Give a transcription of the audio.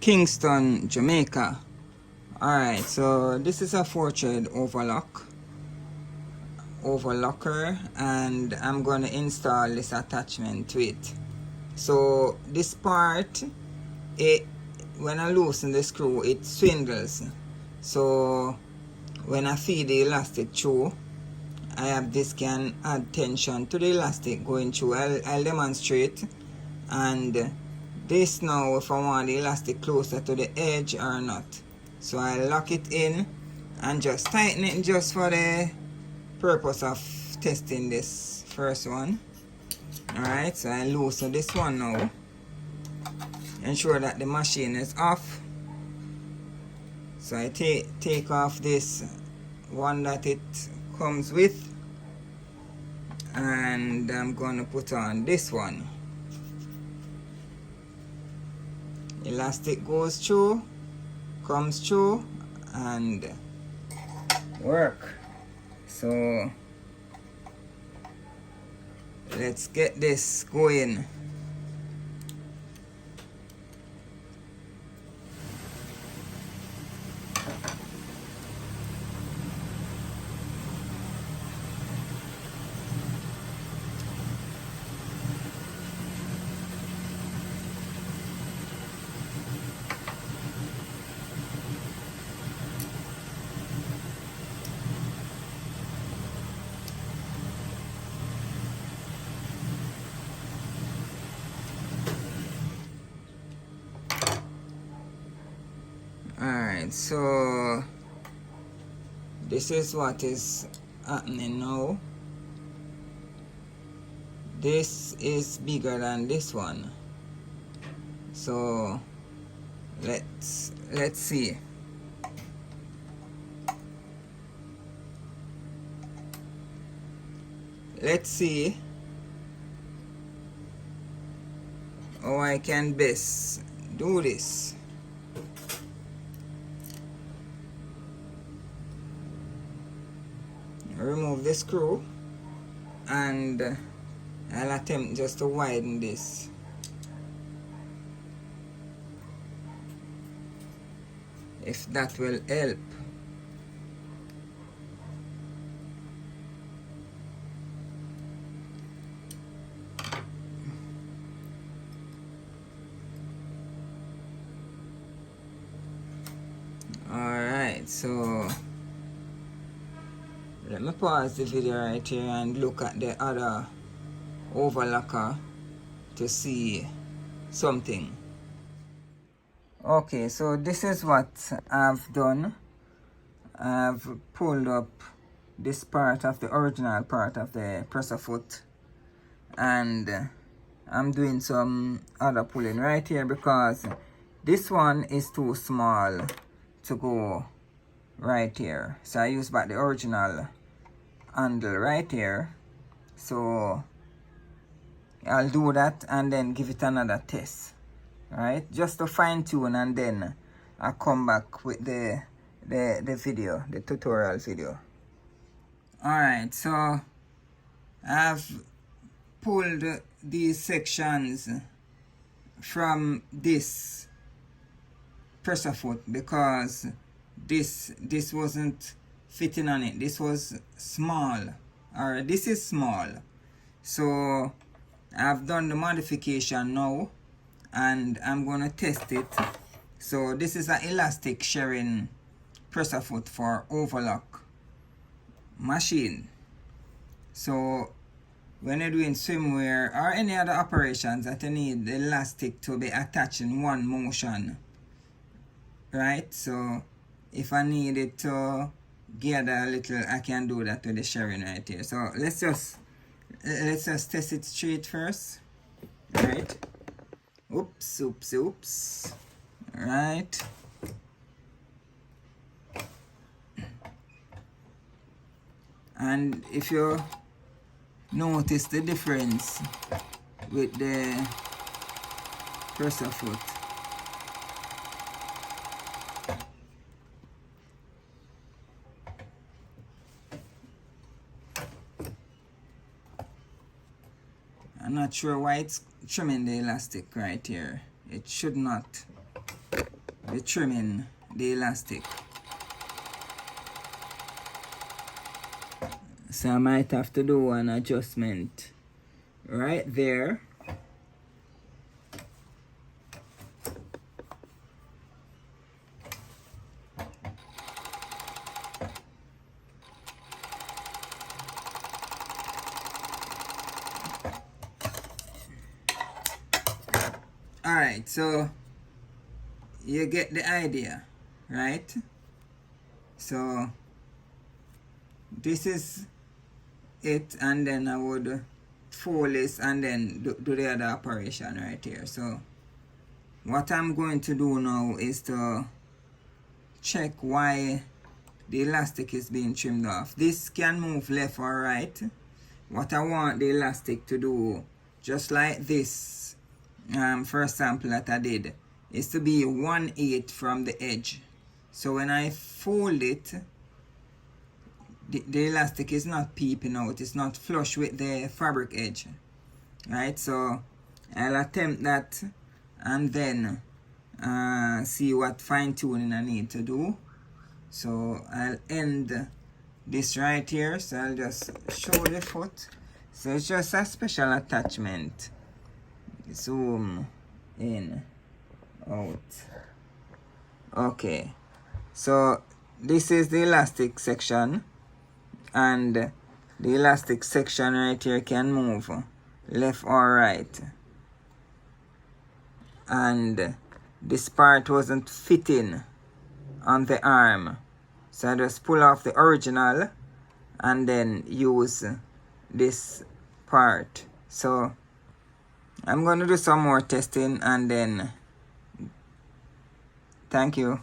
Kingston, Jamaica. Alright, so this is a 4-thread overlocker, and I'm going to install this attachment to it. So this part, when I loosen the screw, it swindles. So when I feed the elastic through, I have this can add tension to the elastic going through. I'll demonstrate. And this now, if I want the elastic closer to the edge or not. So I lock it in and just tighten it just for the purpose of testing this first one. Alright, so I loosen this one now. Ensure that the machine is off. So I take off this one that it comes with, and I'm gonna put on this one. Elastic goes through, comes through, and work. So let's get this going. Alright, so this is what is happening now. This is bigger than this one. So let's see. Let's see how I can best do this. Remove the screw, and I'll attempt just to widen this. If that will help. Alright, so let me pause the video right here and look at the other overlocker to see something. Okay, so this is what I've done. I've pulled up this part of the original part of the presser foot, and I'm doing some other pulling right here because this one is too small to go right here. So I use back the original handle right here. So I'll do that and then give it another test, right, just to fine tune, and then I'll come back with the video, the tutorial video. Alright, so I've pulled these sections from this presser foot because this wasn't fitting on it. This was small, or this is small. So I've done the modification now, and I'm gonna test it. So this is an elastic sharing presser foot for overlock machine. So when you're doing swimwear or any other operations that you need the elastic to be attached in one motion, right? So if I need it to gather a little, I can do that with the sharing right here. So let's just test it straight first, right? Oops. Right. And if you notice the difference with the presser foot, I'm not sure why it's trimming the elastic right here. It should not. the trimming, the elastic. So I might have to do an adjustment right there. Alright, so you get the idea, right? So this is it, and then I would fold this and then do the other operation right here. So what I'm going to do now is to check why the elastic is being trimmed off. This can move left or right. What I want the elastic to do, just like this first sample that I did, is to be 1/8 from the edge. So when I fold it, the elastic is not peeping out, it's not flush with the fabric edge, right? So I'll attempt that and then see what fine-tuning I need to do. So I'll end this right here. So I'll just show the foot. So it's just a special attachment. Zoom in, out. Okay, so this is the elastic section, and the elastic section right here can move left or right, and this part wasn't fitting on the arm, so I just pull off the original and then use this part. So I'm going to do some more testing and then thank you.